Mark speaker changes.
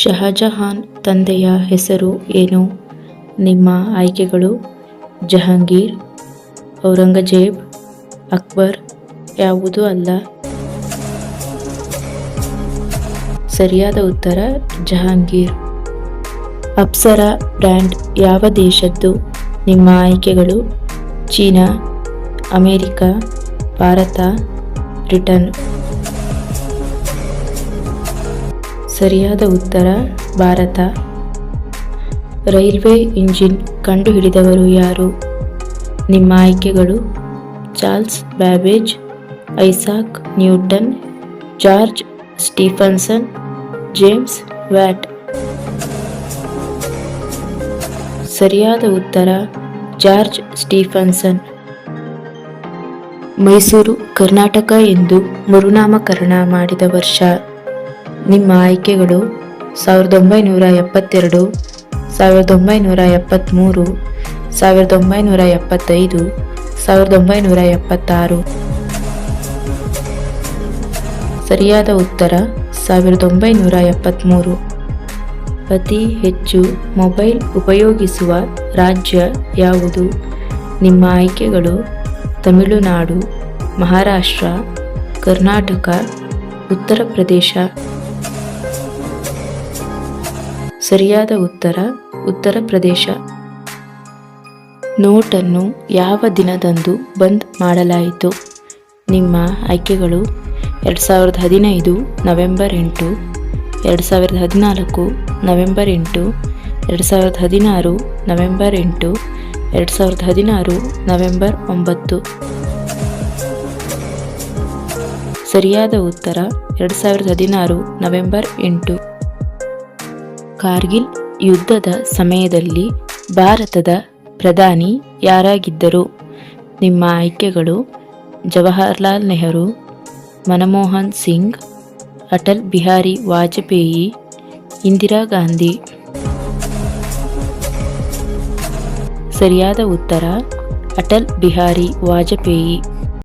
Speaker 1: ಶಹಜಹಾನ್ ತಂದೆಯ ಹೆಸರು ಏನು? ನಿಮ್ಮ ಆಯ್ಕೆಗಳು ಜಹಾಂಗೀರ್, ಔರಂಗಜೇಬ್, ಅಕ್ಬರ್. ಯಾವುದೂ ಅಲ್ಲ. ಸರಿಯಾದ ಉತ್ತರ ಜಹಾಂಗೀರ್. ಅಪ್ಸರಾ ಬ್ರ್ಯಾಂಡ್ ಯಾವ ದೇಶದ್ದು? ನಿಮ್ಮ ಆಯ್ಕೆಗಳು ಚೀನಾ, ಅಮೇರಿಕ, ಭಾರತ, ಬ್ರಿಟನ್. ಸರಿಯಾದ ಉತ್ತರ ಭಾರತ. ರೈಲ್ವೆ ಇಂಜಿನ್ ಕಂಡುಹಿಡಿದವರು ಯಾರು? ನಿಮ್ಮ ಆಯ್ಕೆಗಳು Charles Babbage, Isaac Newton, George Stephenson, James watt. ಸರಿಯಾದ ಉತ್ತರ ಜಾರ್ಜ್ ಸ್ಟೀಫನ್ಸನ್. ಮೈಸೂರು ಕರ್ನಾಟಕ ಎಂದು ಮರುನಾಮಕರಣ ಮಾಡಿದ ವರ್ಷ? ನಿಮ್ಮ ಆಯ್ಕೆಗಳು 1972, 1973, 1975, 1976. ಸರಿಯಾದ ಉತ್ತರ 1973. ಅತಿ ಹೆಚ್ಚು ಮೊಬೈಲ್ ಉಪಯೋಗಿಸುವ ರಾಜ್ಯ ಯಾವುದು? ನಿಮ್ಮ ಆಯ್ಕೆಗಳು ತಮಿಳುನಾಡು, ಮಹಾರಾಷ್ಟ್ರ, ಕರ್ನಾಟಕ, ಉತ್ತರ ಪ್ರದೇಶ. ಸರಿಯಾದ ಉತ್ತರ ಉತ್ತರ ಪ್ರದೇಶ. ನೋಟನ್ನು ಯಾವ ದಿನದಂದು ಬಂದ್ ಮಾಡಲಾಯಿತು? ನಿಮ್ಮ ಆಯ್ಕೆಗಳು 2015 ನವೆಂಬರ್ 8, 2014 ನವೆಂಬರ್ 8, 2016 ನವೆಂಬರ್ 8, 2016 ನವೆಂಬರ್ 9. ಸರಿಯಾದ ಉತ್ತರ 2016 ನವೆಂಬರ್ 8. ಕಾರ್ಗಿಲ್ ಯುದ್ಧದ ಸಮಯದಲ್ಲಿ ಭಾರತದ ಪ್ರಧಾನಿ ಯಾರಾಗಿದ್ದರು? ನಿಮ್ಮ ಆಯ್ಕೆಗಳು ಜವಾಹರ್ಲಾಲ್ ನೆಹರು, ಮನಮೋಹನ್ ಸಿಂಗ್, ಅಟಲ್ ಬಿಹಾರಿ ವಾಜಪೇಯಿ, ಇಂದಿರಾ ಗಾಂಧಿ. ಸರಿಯಾದ ಉತ್ತರ ಅಟಲ್ ಬಿಹಾರಿ ವಾಜಪೇಯಿ.